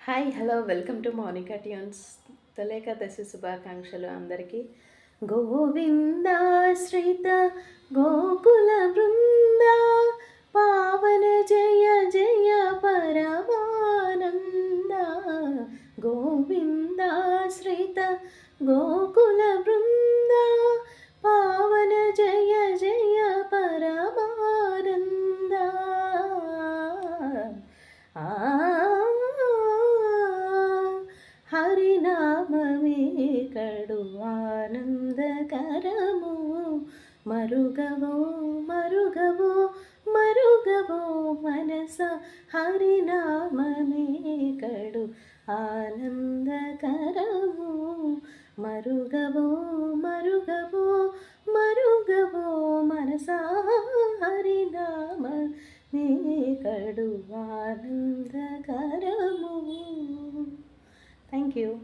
Hi hello welcome to Mounika tunes. తొలేకాదశి శుభాకాంక్షలు అందరికీ. గోవిందాశ్రిత గోకుల బృంద పావన జయ జయ పరమానంద. గోవిందాశ్రిత గోకుల బృంద పావన జయ జయ పరమానంద. హరినామమే కడు ఆనందకరము. మరుగవో మరుగవో మరుగవో మనస. హరినామమే కడు ఆనందకరము. మరుగవో మరుగవో మరుగవో మనస. హరినామమే కడు ఆనందకరము. Thank you.